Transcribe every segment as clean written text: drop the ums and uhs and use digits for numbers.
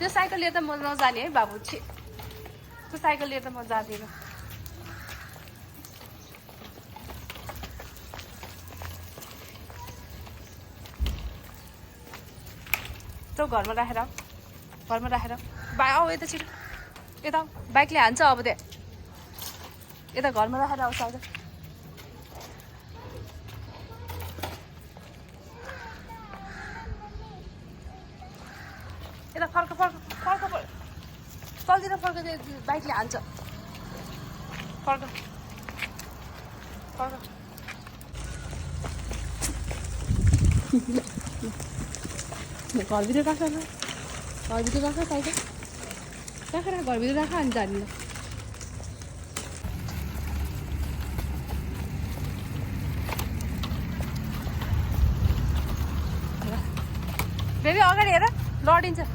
त्यो साइकल लिएर त म नजाने है बाबु छि त्यो साइकल लिएर त म जाँदिनँ त घरमा राखेर आऊ यता छिटो यता बाइकले हान्छ अब त्यहाँ यता घरमा राखेर आउँछ आज यता फर्क चल्दिन फर्क बाइकले हान्छ फर्क घरभित्र राख साइकल राखेर घरभित्र राख अनि जाने बेबी अगाडि हेर लडिन्छ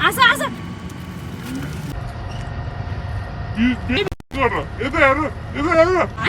आसा यता हेर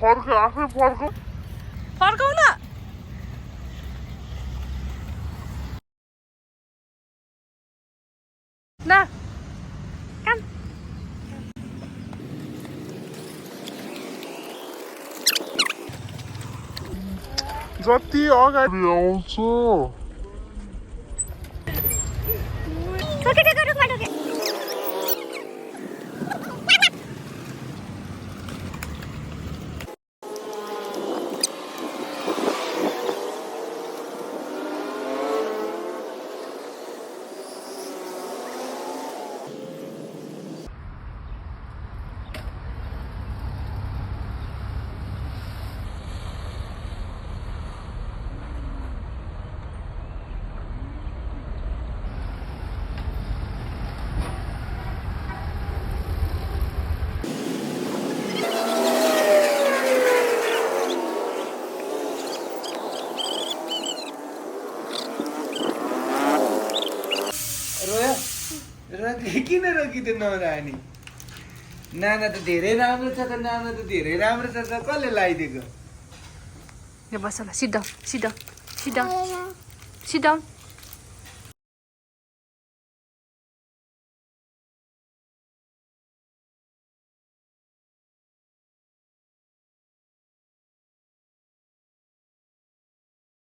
फर्क आफै फर्काउ न काम जति अगाडि आउँछ किन रोकिदियो नरानी नाना त धेरै राम्रो छ त कसले लगाइदिएको यहाँ बस ल sit down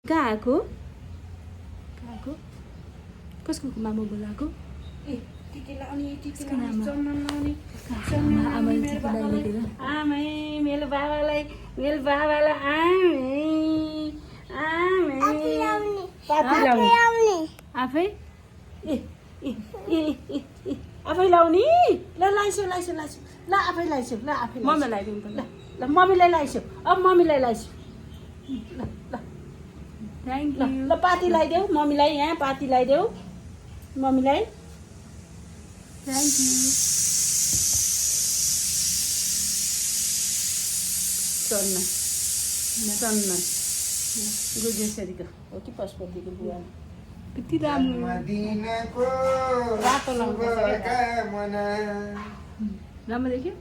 कहाँ आएको कसको मामा बोलाएको आमै मेरो बाबालाई आफै ए ए ए ए ए आफै लाउने ल लाइसु लाइसु लाइसु ल आफै लाइसु ल आफै मम्मी लगाइदिउँ त ल ल मम्मीलाई लाइसु अब मम्मीलाई लाइसु ल ल थ्याङ्क ल यू ल पाती लगाइदेऊ मम्मीलाई यहाँ पाती लगाइदेऊ मम्मीलाई थ्याङ्क यू चन्न चन्न गुजेश्वरीको हो कि पशुपतिको बुवा कति राम्रो मदिनाको रातो लाउनुपर्छ क्या। शुभकामना। राम्रो देख्यो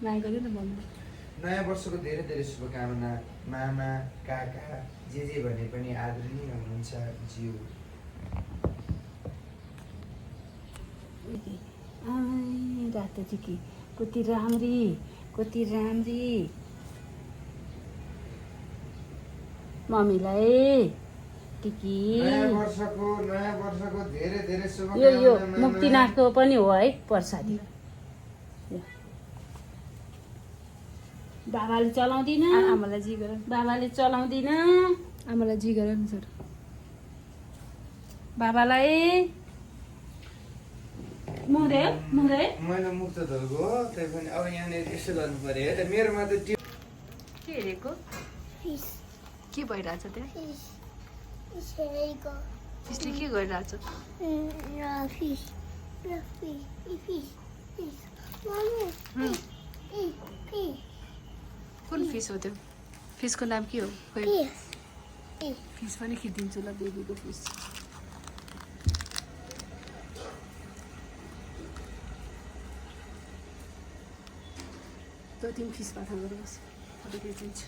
माया गर्यो नि मम्मी नयाँ वर्षको धेरै धेरै शुभकामना। मामा काका जे भने पनि आदरणीय हुनुहुन्छ ज्यू। आइ रातो चिकी कति राम्री मम्मीलाई टिकी नयाँ वर्षको धेरै धेरै यो शुभकामना। मुक्तिनाथको पनि हो है प्रसादी यो। बाबाले चलाउँदिन आमालाई जी गर बाबाले चलाउँदिन आमालाई जी गर नि सर बाबालाई मुरे मैले मुख त धोएको हो त्यही पनि अब यहाँनिर यसो गर्नु पर्यो है त मेरोमा त त्यो के हेरेको के भइरहेछ त्यहाँ फिसले के गरिरहेछ कुन फिस हो त्यो फिसको नाम के हो खोइ फिस पनि खिचिदिन्छु ल बेबीको फिस त तिमी फिस माथा गर्नुहोस् फोटो खिचिदिन्छु